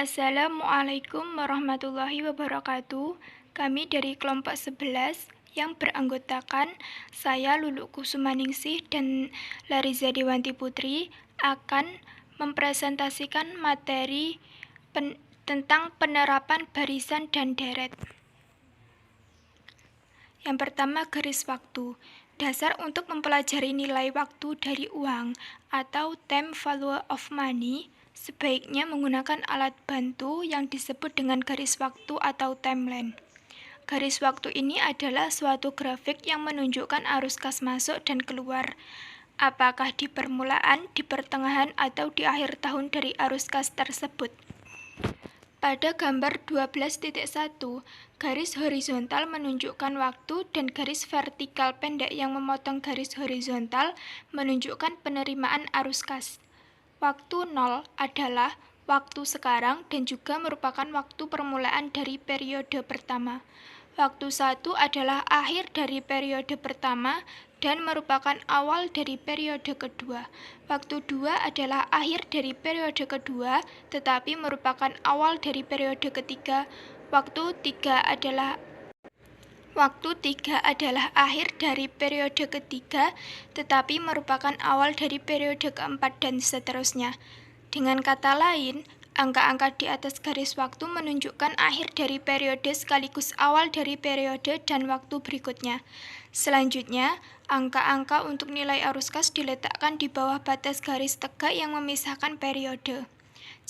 Assalamualaikum warahmatullahi wabarakatuh. Kami dari kelompok 11 yang beranggotakan saya Lulu Kusumaningsih dan Lariza Dewanti Putri akan mempresentasikan materi tentang penerapan barisan dan deret. Yang pertama, garis waktu. Dasar untuk mempelajari nilai waktu dari uang atau time value of money sebaiknya menggunakan alat bantu yang disebut dengan garis waktu atau timeline. Garis waktu ini adalah suatu grafik yang menunjukkan arus kas masuk dan keluar, apakah di permulaan, di pertengahan, atau di akhir tahun dari arus kas tersebut. Pada gambar 12.1, garis horizontal menunjukkan waktu dan garis vertikal pendek yang memotong garis horizontal menunjukkan penerimaan arus kas. Waktu 0 adalah waktu sekarang dan juga merupakan waktu permulaan dari periode pertama. Waktu 1 adalah akhir dari periode pertama dan merupakan awal dari periode kedua. Waktu 2 adalah akhir dari periode kedua, tetapi merupakan awal dari periode ketiga. Waktu 3 adalah akhir dari periode ketiga, tetapi merupakan awal dari periode keempat dan seterusnya. Dengan kata lain, angka-angka di atas garis waktu menunjukkan akhir dari periode sekaligus awal dari periode dan waktu berikutnya. Selanjutnya, angka-angka untuk nilai arus kas diletakkan di bawah batas garis tegak yang memisahkan periode.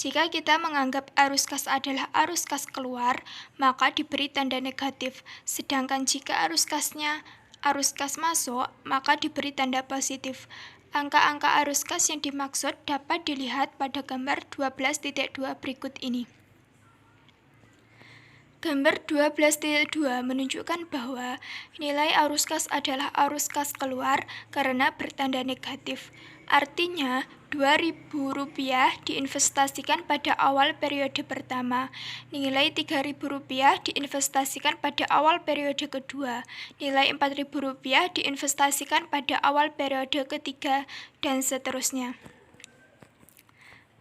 Jika kita menganggap arus kas adalah arus kas keluar, maka diberi tanda negatif. Sedangkan jika arus kas masuk, maka diberi tanda positif. Angka-angka arus kas yang dimaksud dapat dilihat pada gambar 12.2 berikut ini. Gambar 12.2 menunjukkan bahwa nilai arus kas adalah arus kas keluar karena bertanda negatif. Artinya, Rp2.000 diinvestasikan pada awal periode pertama, nilai Rp3.000 diinvestasikan pada awal periode kedua, nilai Rp4.000 diinvestasikan pada awal periode ketiga, dan seterusnya.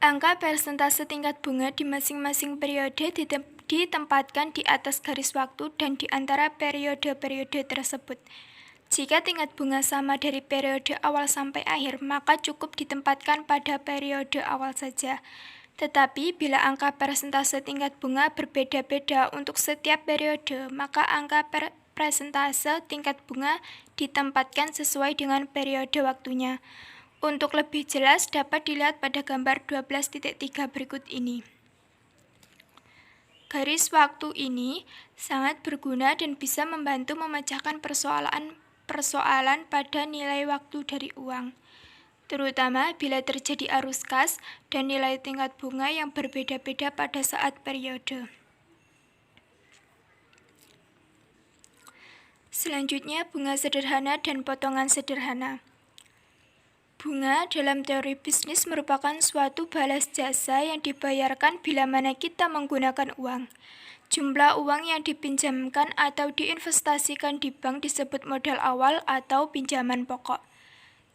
Angka persentase tingkat bunga di masing-masing periode ditempatkan di atas garis waktu dan di antara periode-periode tersebut. Jika tingkat bunga sama dari periode awal sampai akhir, maka cukup ditempatkan pada periode awal saja. Tetapi bila angka persentase tingkat bunga berbeda-beda untuk setiap periode, maka angka persentase tingkat bunga ditempatkan sesuai dengan periode waktunya. Untuk lebih jelas dapat dilihat pada gambar 12.3 berikut ini. Garis waktu ini sangat berguna dan bisa membantu memecahkan persoalan pada nilai waktu dari uang, terutama bila terjadi arus kas dan nilai tingkat bunga yang berbeda-beda pada saat periode. Selanjutnya, bunga sederhana dan potongan sederhana. Bunga dalam teori bisnis merupakan suatu balas jasa yang dibayarkan bila mana kita menggunakan uang. Jumlah uang yang dipinjamkan atau diinvestasikan di bank disebut modal awal atau pinjaman pokok.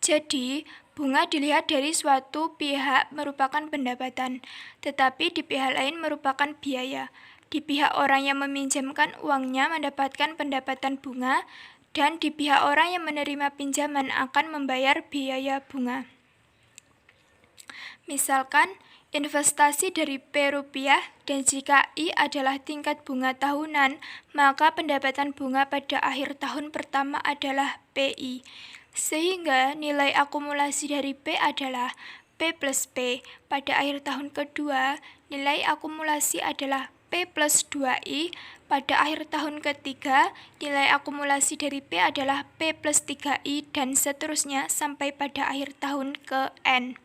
Jadi, bunga dilihat dari suatu pihak merupakan pendapatan, tetapi di pihak lain merupakan biaya. Di pihak orang yang meminjamkan uangnya mendapatkan pendapatan bunga, dan di pihak orang yang menerima pinjaman akan membayar biaya bunga. Misalkan, investasi dari P rupiah dan jika I adalah tingkat bunga tahunan, maka pendapatan bunga pada akhir tahun pertama adalah PI. Sehingga nilai akumulasi dari P adalah P plus P. Pada akhir tahun kedua, nilai akumulasi adalah P plus 2I. Pada akhir tahun ketiga, nilai akumulasi dari P adalah P plus 3I dan seterusnya sampai pada akhir tahun ke N.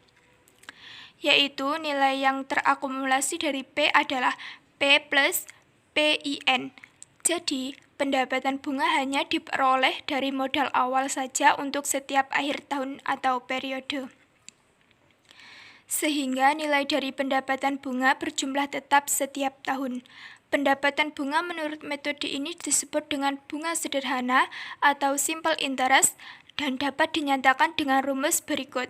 Yaitu nilai yang terakumulasi dari P adalah P plus PIN. Jadi, pendapatan bunga hanya diperoleh dari modal awal saja untuk setiap akhir tahun atau periode. Sehingga nilai dari pendapatan bunga berjumlah tetap setiap tahun. Pendapatan bunga menurut metode ini disebut dengan bunga sederhana atau simple interest dan dapat dinyatakan dengan rumus berikut.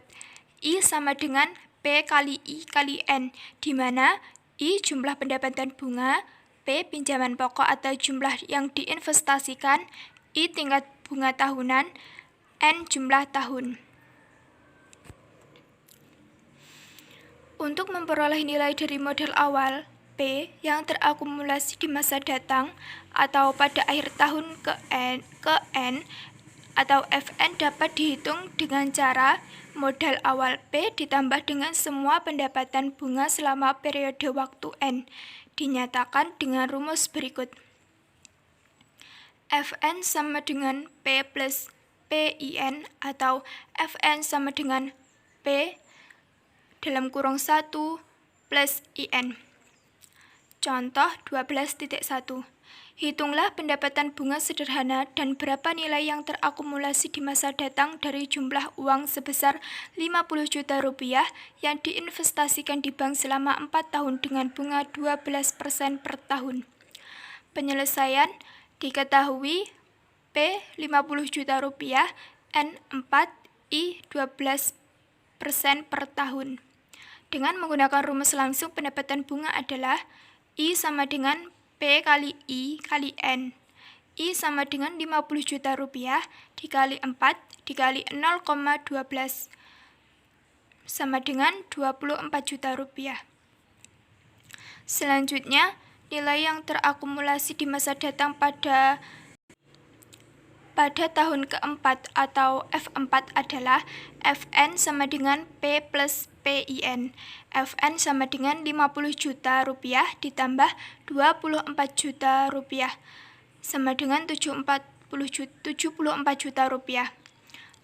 I sama dengan P kali I kali N, di mana I. Jumlah pendapatan bunga. P. Pinjaman pokok atau jumlah yang diinvestasikan. I. Tingkat bunga tahunan. N. Jumlah tahun. Untuk memperoleh nilai dari modal awal P yang terakumulasi di masa datang atau pada akhir tahun ke N atau Fn dapat dihitung dengan cara modal awal P ditambah dengan semua pendapatan bunga selama periode waktu N, dinyatakan dengan rumus berikut. Fn sama dengan P plus PIN atau Fn sama dengan P dalam kurung 1 plus IN. Contoh 12.1. Hitunglah pendapatan bunga sederhana dan berapa nilai yang terakumulasi di masa datang dari jumlah uang sebesar 50 juta rupiah yang diinvestasikan di bank selama 4 tahun dengan bunga 12% per tahun. Penyelesaian diketahui P 50 juta rupiah, N 4, I 12% per tahun. Dengan menggunakan rumus langsung, pendapatan bunga adalah I sama dengan P kali I kali N. I sama dengan 50 juta rupiah dikali 4 dikali 0,12 sama dengan 24 juta rupiah. Selanjutnya, nilai yang terakumulasi di masa datang pada tahun keempat atau F4 adalah Fn sama dengan P plus PIN. Fn sama dengan 50 juta rupiah ditambah 24 juta rupiah sama dengan 74 juta rupiah.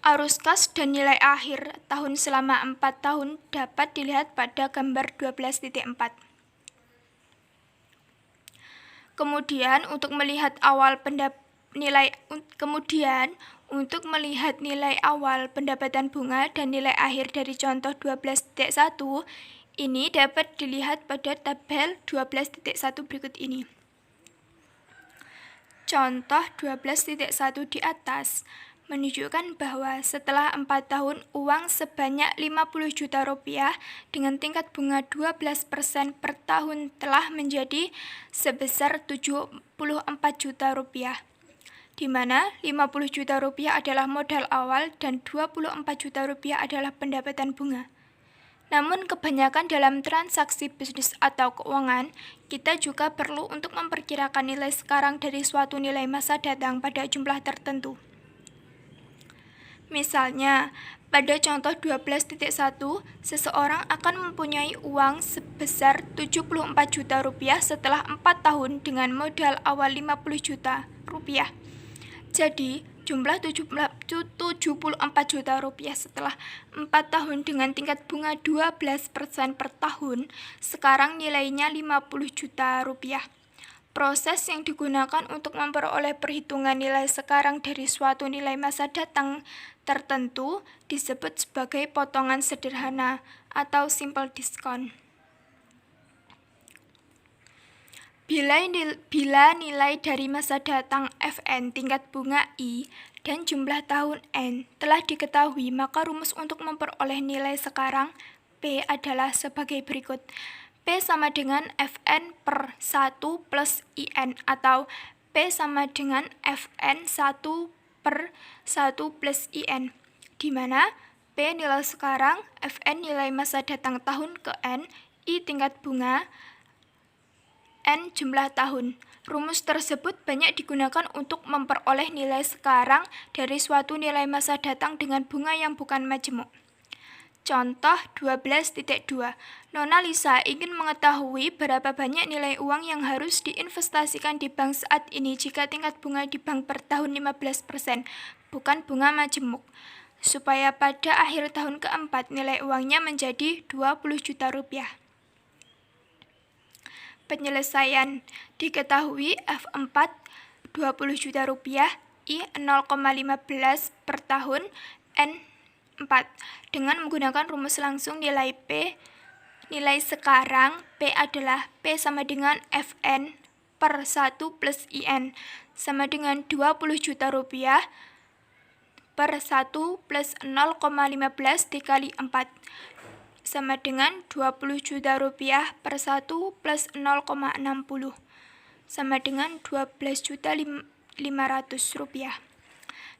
Arus kas dan nilai akhir tahun selama 4 tahun dapat dilihat pada gambar 12.4. Kemudian untuk melihat nilai awal pendapatan bunga dan nilai akhir dari contoh 12.1 ini dapat dilihat pada tabel 12.1 berikut ini. Contoh 12.1 di atas menunjukkan bahwa setelah 4 tahun uang sebanyak 50 juta rupiah dengan tingkat bunga 12% per tahun telah menjadi sebesar 74 juta rupiah, di mana 50 juta rupiah adalah modal awal dan 24 juta rupiah adalah pendapatan bunga. Namun kebanyakan dalam transaksi bisnis atau keuangan, kita juga perlu untuk memperkirakan nilai sekarang dari suatu nilai masa datang pada jumlah tertentu. Misalnya, pada contoh 12.1, seseorang akan mempunyai uang sebesar 74 juta rupiah setelah 4 tahun dengan modal awal 50 juta rupiah. Jadi, jumlah 74 juta rupiah setelah 4 tahun dengan tingkat bunga 12% per tahun, sekarang nilainya 50 juta rupiah. Proses yang digunakan untuk memperoleh perhitungan nilai sekarang dari suatu nilai masa datang tertentu disebut sebagai potongan sederhana atau simple discount. Bila nilai dari masa datang Fn tingkat bunga I dan jumlah tahun N telah diketahui, maka rumus untuk memperoleh nilai sekarang P adalah sebagai berikut. P sama dengan Fn per 1 plus IN atau P sama dengan Fn 1 per 1 plus IN, di mana P nilai sekarang, Fn nilai masa datang tahun ke N, I tingkat bunga, N jumlah tahun. Rumus tersebut banyak digunakan untuk memperoleh nilai sekarang dari suatu nilai masa datang dengan bunga yang bukan majemuk. Contoh 12.2. Nona Lisa ingin mengetahui berapa banyak nilai uang yang harus diinvestasikan di bank saat ini jika tingkat bunga di bank per tahun 15%, bukan bunga majemuk, supaya pada akhir tahun keempat nilai uangnya menjadi 20 juta rupiah. Penyelesaian diketahui F4 20 juta rupiah, I 0,15 per tahun, N 4. Dengan menggunakan rumus langsung nilai sekarang P adalah P sama dengan Fn per 1 plus IN sama dengan 20 juta rupiah per 1 plus 0,15 dikali 4 sama dengan 20 juta rupiah per 1 plus 0,60 sama dengan 12.500.000 rupiah.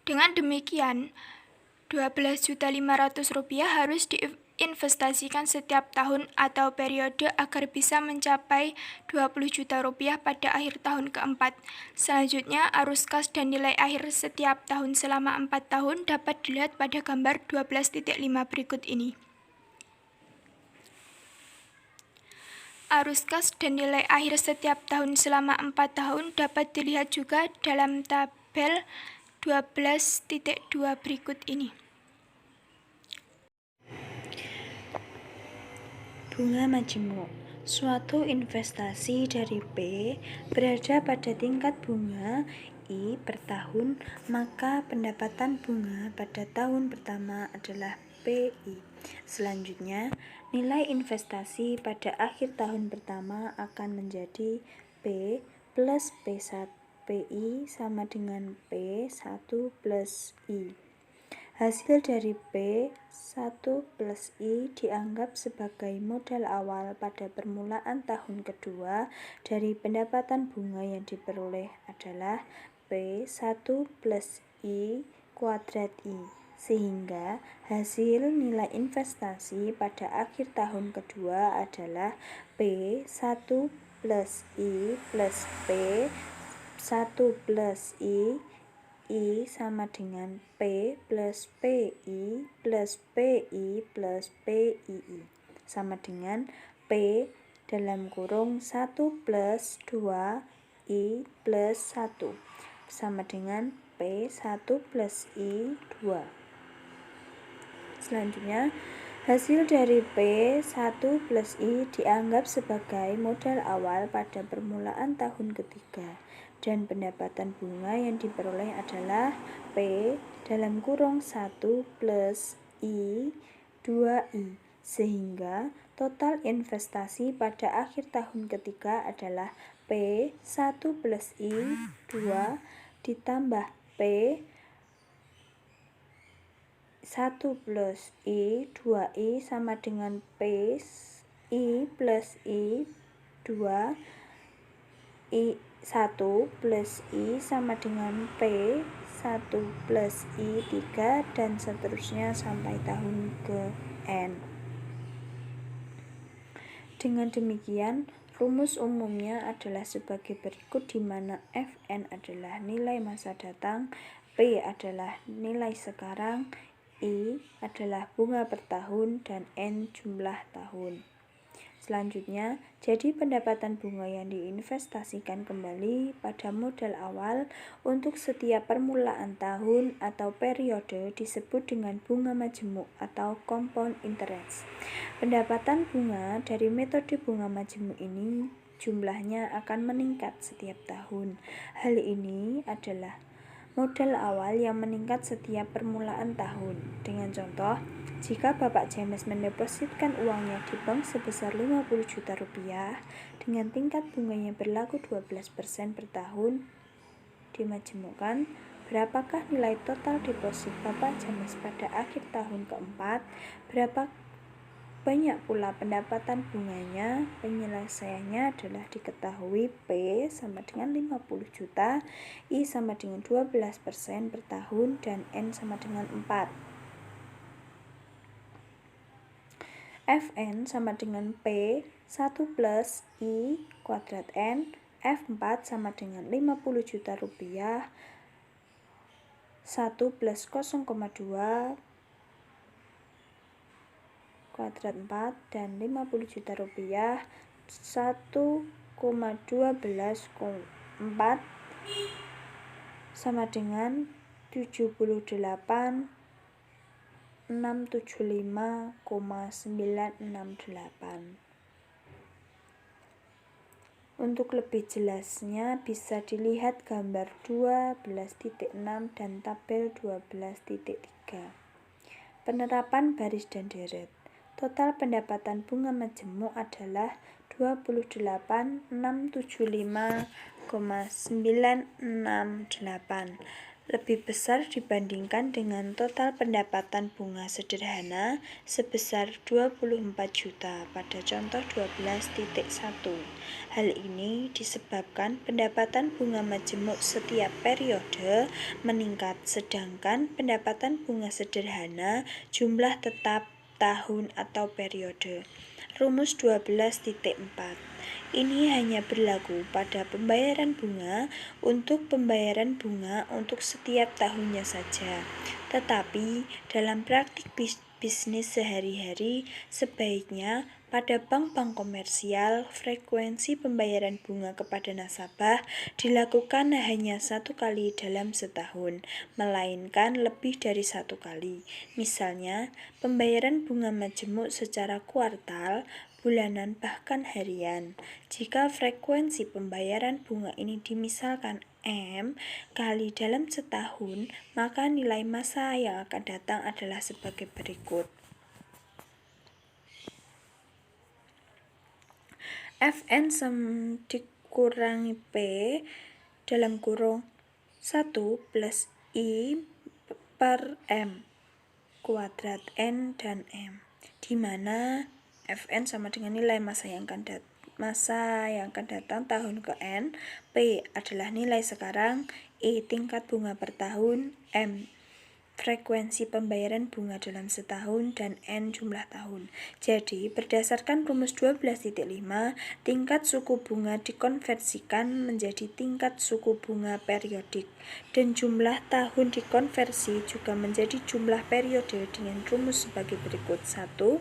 Dengan demikian, 12.500.000 rupiah harus diinvestasikan setiap tahun atau periode agar bisa mencapai 20 juta rupiah pada akhir tahun keempat. Selanjutnya, arus kas dan nilai akhir setiap tahun selama 4 tahun dapat dilihat pada gambar 12.5 berikut ini. Arus kas dan nilai akhir setiap tahun selama 4 tahun dapat dilihat juga dalam tabel 12.2 berikut ini. Bunga majemuk. Suatu investasi dari P berada pada tingkat bunga I per tahun, maka pendapatan bunga pada tahun pertama adalah PI. Selanjutnya, nilai investasi pada akhir tahun pertama akan menjadi P plus P1 PI sama dengan P1 plus I. Hasil dari P1 plus I dianggap sebagai modal awal pada permulaan tahun kedua dari pendapatan bunga yang diperoleh adalah P1 plus I kuadrat I, sehingga hasil nilai investasi pada akhir tahun kedua adalah P1 plus I plus P1 plus I sama dengan P plus PI plus PI plus PII sama dengan P dalam kurung 1 plus 2 I plus 1 sama dengan P1 plus I 2. Selanjutnya, hasil dari P1 plus I dianggap sebagai modal awal pada permulaan tahun ketiga, dan pendapatan bunga yang diperoleh adalah P dalam kurung 1 plus I 2I, sehingga total investasi pada akhir tahun ketiga adalah P1 plus I 2 ditambah P1 plus I 2I sama dengan I plus I 2 I 1 plus I sama dengan P1 plus I 3 dan seterusnya sampai tahun ke N. Dengan demikian, rumus umumnya adalah sebagai berikut, di mana Fn adalah nilai masa datang, P adalah nilai sekarang, I adalah bunga per tahun, dan N jumlah tahun. Selanjutnya, jadi pendapatan bunga yang diinvestasikan kembali pada modal awal untuk setiap permulaan tahun atau periode disebut dengan bunga majemuk atau compound interest. Pendapatan bunga dari metode bunga majemuk ini jumlahnya akan meningkat setiap tahun. Hal ini adalah modal awal yang meningkat setiap permulaan tahun. Dengan contoh, jika Bapak James mendepositkan uangnya di bank sebesar 50 juta rupiah dengan tingkat bunganya berlaku 12% per tahun, dimajemukkan, berapakah nilai total deposit Bapak James pada akhir tahun keempat, berapa banyak pula pendapatan bunganya. Penyelesaiannya adalah diketahui P sama dengan 50 juta, I sama dengan 12% per tahun, dan N sama dengan 4. Fn sama dengan P1 plus I kuadrat N, F4 sama dengan 50 juta rupiah, 1 plus 0,2 kuadrat 4 dan 50 juta rupiah 1,12,4 sama dengan 78.675,968. Untuk lebih jelasnya bisa dilihat gambar 12.6 dan tabel 12.3. Penerapan baris dan deret. Total pendapatan bunga majemuk adalah 28.675,968. lebih besar dibandingkan dengan total pendapatan bunga sederhana sebesar 24 juta pada contoh 12.1. Hal ini disebabkan pendapatan bunga majemuk setiap periode meningkat, sedangkan pendapatan bunga sederhana jumlah tetap tahun atau periode. Rumus 12.4. Ini hanya berlaku pada pembayaran bunga untuk pembayaran bunga untuk setiap tahunnya saja. Tetapi dalam praktik bisnis sehari-hari, sebaiknya pada bank-bank komersial, frekuensi pembayaran bunga kepada nasabah dilakukan hanya 1 kali dalam setahun, melainkan lebih dari 1 kali. Misalnya, pembayaran bunga majemuk secara kuartal, bulanan, bahkan harian. Jika frekuensi pembayaran bunga ini dimisalkan M kali dalam setahun, maka nilai massa yang akan datang adalah sebagai berikut. Fn dikurangi P dalam kurung 1 plus I per M kuadrat N dan M, di mana Fn sama dengan nilai massa yang akan datang tahun ke N, P adalah nilai sekarang, I tingkat bunga per tahun, M frekuensi pembayaran bunga dalam setahun, dan N jumlah tahun. Jadi, berdasarkan rumus 12.5, tingkat suku bunga dikonversikan menjadi tingkat suku bunga periodik, dan jumlah tahun dikonversi juga menjadi jumlah periode dengan rumus sebagai berikut. 1.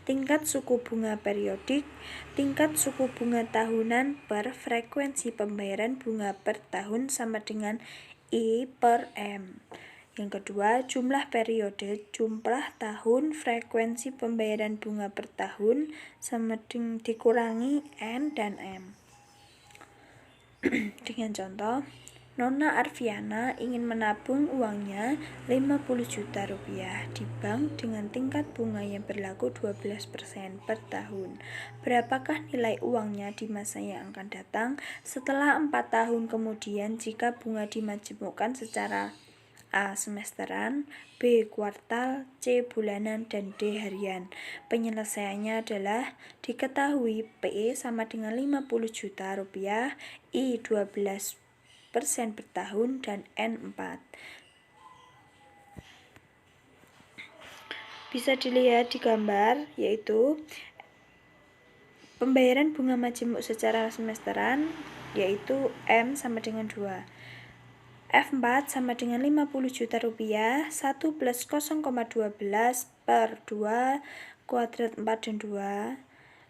Tingkat suku bunga periodik, tingkat suku bunga tahunan per frekuensi pembayaran bunga per tahun sama dengan I per M. Yang kedua, jumlah periode, jumlah tahun, frekuensi pembayaran bunga per tahun sama dengan dikurangi N dan M. Dengan contoh, Nona Arfiana ingin menabung uangnya 50 juta rupiah di bank dengan tingkat bunga yang berlaku 12% per tahun. Berapakah nilai uangnya di masa yang akan datang setelah 4 tahun kemudian jika bunga dimajemukkan secara A. Semesteran, B. Kuartal, C. Bulanan, dan D. Harian. Penyelesaiannya adalah diketahui P sama dengan 50 juta rupiah, I 12% per tahun, dan N 4. Bisa dilihat di gambar, yaitu pembayaran bunga majemuk secara semesteran, yaitu M sama dengan 2. F4 sama dengan 50 juta rupiah, 1 plus 0,12 per 2 kuadrat 4 dan 2,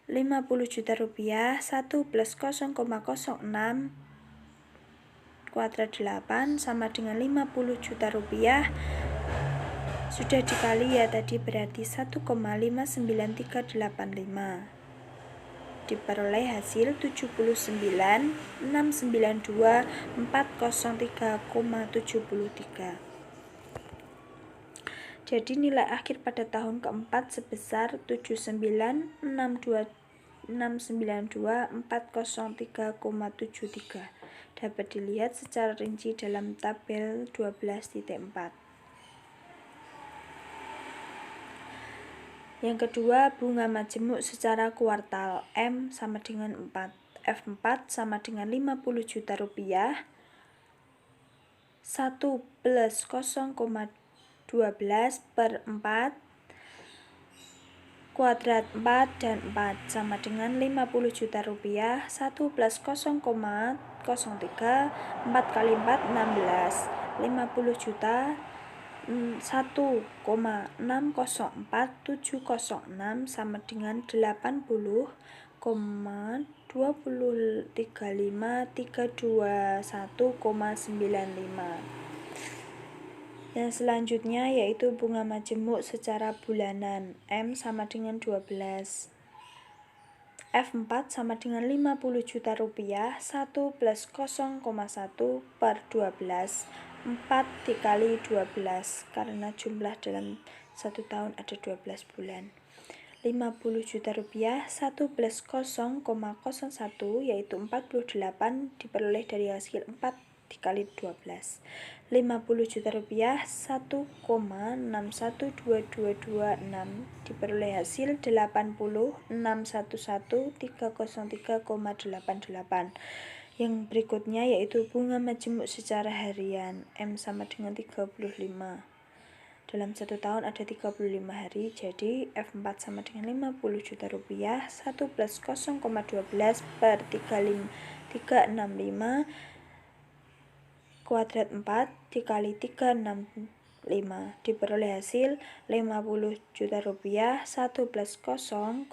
50 juta rupiah, 1 plus 0,06 kuadrat 8 sama dengan 50 juta rupiah, sudah dikali ya tadi berarti 1,59385. Diperoleh hasil 79.692.403,73. Jadi nilai akhir pada tahun keempat sebesar 79.692.403,73. Dapat dilihat secara rinci dalam tabel 12.4. Yang kedua, bunga majemuk secara kuartal, M sama dengan 4. F4 sama dengan 50 juta rupiah, 1 plus 0,12 per 4 kuadrat 4 dan 4 sama dengan 50 juta rupiah, 1 plus 0,03 4 kali 4 16, 50 juta 1,604706 sama dengan 80,2035321,95. Yang selanjutnya yaitu bunga majemuk secara bulanan, M sama dengan 12. F4 sama dengan 50 juta rupiah, 1 plus 0,1 per 12, 4 dikali 12, karena jumlah dalam 1 tahun ada 12 bulan. 50 juta rupiah, 1 plus 0,01 yaitu 48 diperoleh dari hasil 4 dikali 12. 50 juta rupiah 1,612226 diperoleh hasil 80,611,303,88. Yang berikutnya yaitu bunga majemuk secara harian. M sama dengan 35. Dalam 1 tahun ada 35 hari, jadi F4 sama dengan 50 juta rupiah. 1 plus 0,12 per 365 kuadrat 4 dikali 365 diperoleh hasil 50 juta rupiah. 1 plus 0,00033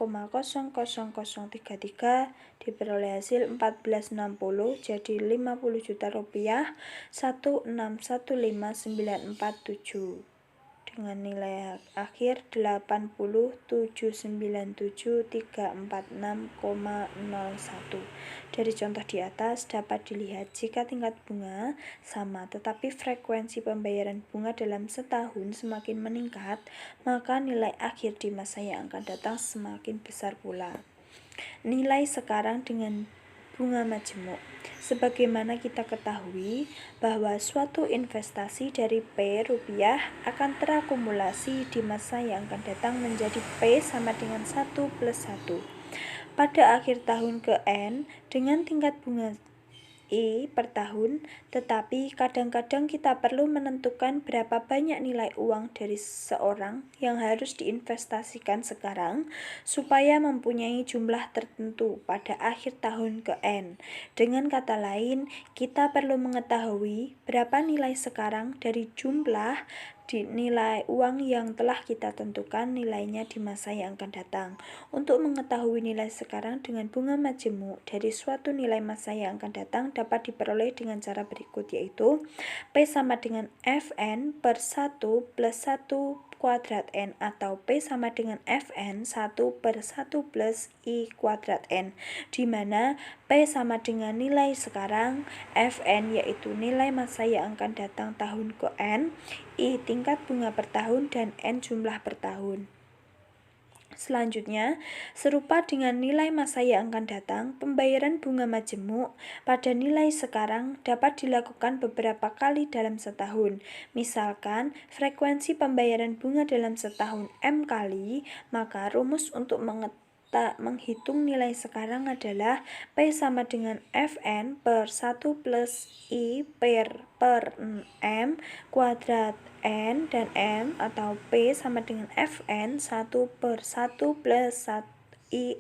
diperoleh hasil 1460, jadi 50 juta rupiah. 1615947 dengan nilai akhir 8797.346,01. Dari contoh di atas dapat dilihat jika tingkat bunga sama tetapi frekuensi pembayaran bunga dalam setahun semakin meningkat, maka nilai akhir di masa yang akan datang semakin besar pula. Nilai sekarang dengan bunga majemuk. Sebagaimana kita ketahui bahwa suatu investasi dari P rupiah akan terakumulasi di masa yang akan datang menjadi P sama dengan 1 plus 1. Pada akhir tahun ke N dengan tingkat bunga I per tahun, tetapi kadang-kadang kita perlu menentukan berapa banyak nilai uang dari seseorang yang harus diinvestasikan sekarang supaya mempunyai jumlah tertentu pada akhir tahun ke N. Dengan kata lain, kita perlu mengetahui berapa nilai sekarang dari jumlah di nilai uang yang telah kita tentukan nilainya di masa yang akan datang. Untuk mengetahui nilai sekarang dengan bunga majemuk dari suatu nilai masa yang akan datang dapat diperoleh dengan cara berikut, yaitu P sama dengan Fn per 1 plus 1 kuadrat N atau P sama dengan Fn 1 per 1 plus I kuadrat N, di mana P sama dengan nilai sekarang, Fn yaitu nilai masa yang akan datang tahun ke N, I tingkat bunga per tahun, dan N jumlah per tahun. Selanjutnya, serupa dengan nilai masa yang akan datang, pembayaran bunga majemuk pada nilai sekarang dapat dilakukan beberapa kali dalam setahun. Misalkan, frekuensi pembayaran bunga dalam setahun M kali, maka rumus untuk menghitung nilai sekarang adalah P sama dengan Fn per 1 plus I per M kuadrat N dan M, atau P sama dengan Fn 1 per 1 plus I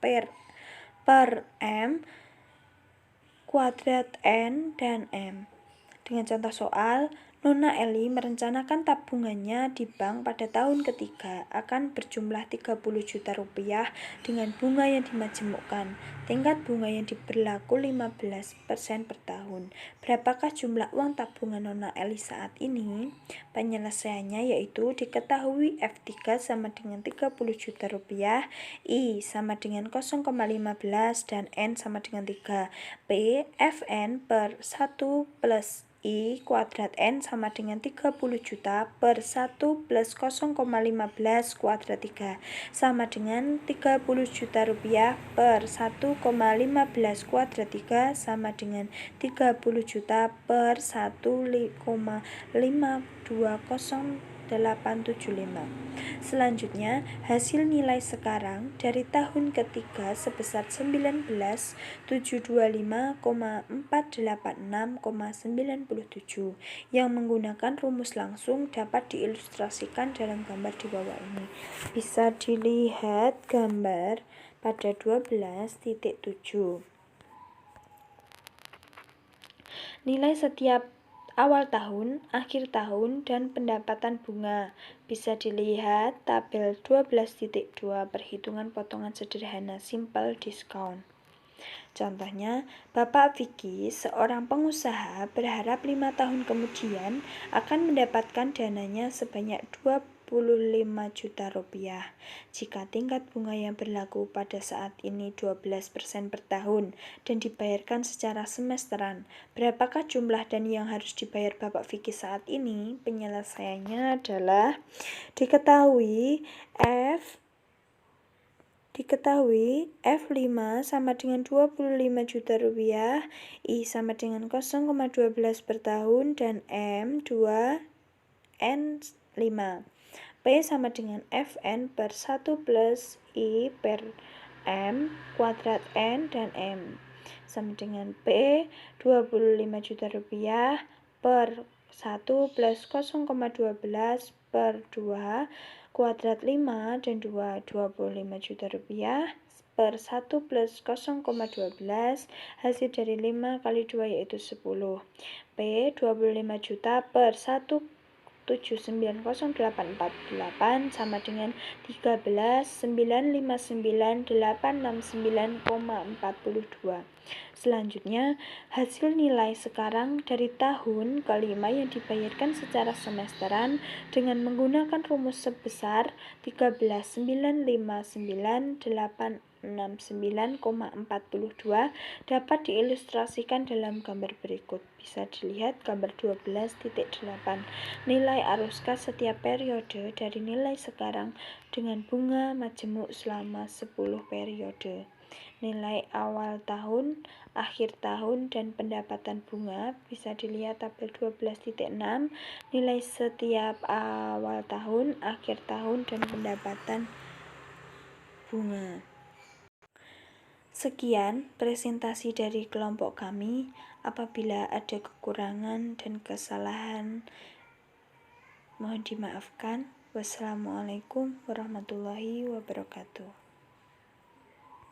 per M kuadrat N dan M. Dengan contoh soal, Nona Eli merencanakan tabungannya di bank pada tahun ketiga akan berjumlah 30 juta rupiah dengan bunga yang dimajemukkan. Tingkat bunga yang diberlaku 15% per tahun. Berapakah jumlah uang tabungan Nona Eli saat ini? Penyelesaiannya yaitu diketahui F3 sama dengan 30 juta rupiah, I sama dengan 0,15 dan N sama dengan 3. P Fn per 1 plus I kuadrat N sama dengan 30 juta per 1 plus 0,15 kuadrat 3 sama dengan 30 juta rupiah per 1,15 kuadrat 3 sama dengan 30 juta per 1,520,875. Selanjutnya, hasil nilai sekarang dari tahun ketiga sebesar 19,725,486,97 yang menggunakan rumus langsung dapat diilustrasikan dalam gambar di bawah ini. Bisa dilihat gambar pada 12.7. Nilai setiap awal tahun, akhir tahun, dan pendapatan bunga. Bisa dilihat tabel 12.2 perhitungan potongan sederhana simple discount. Contohnya, Bapak Vicky, seorang pengusaha, berharap 5 tahun kemudian akan mendapatkan dananya sebanyak 25 juta rupiah. Jika tingkat bunga yang berlaku pada saat ini 12% per tahun dan dibayarkan secara semesteran, berapakah jumlah dan yang harus dibayar Bapak Vicky saat ini? Penyelesaiannya adalah diketahui F Diketahui F5 sama dengan 25 juta rupiah, I sama dengan 0,12 per tahun, dan M 2N5. P sama dengan Fn per 1 plus I per M kuadrat N, dan M sama dengan P 25 juta rupiah per 1 plus 0,12 per 2 kuadrat 5 dan 2, 25 juta rupiah per 1 plus 0,12, hasil dari 5 kali 2 yaitu 10. P 25 juta per 1790848 sama dengan 13.959.869,42. Selanjutnya, hasil nilai sekarang dari tahun kelima yang dibayarkan secara semesteran dengan menggunakan rumus sebesar 13.959.869,42 dapat diilustrasikan dalam gambar berikut. Bisa dilihat gambar 12.8. Nilai arus kas setiap periode dari nilai sekarang dengan bunga majemuk selama 10 periode. Nilai awal tahun, akhir tahun, dan pendapatan bunga bisa dilihat tabel 12.6. Nilai setiap awal tahun, akhir tahun, dan pendapatan bunga. Sekian presentasi dari kelompok kami. Apabila ada kekurangan dan kesalahan, mohon dimaafkan. Wassalamualaikum warahmatullahi wabarakatuh.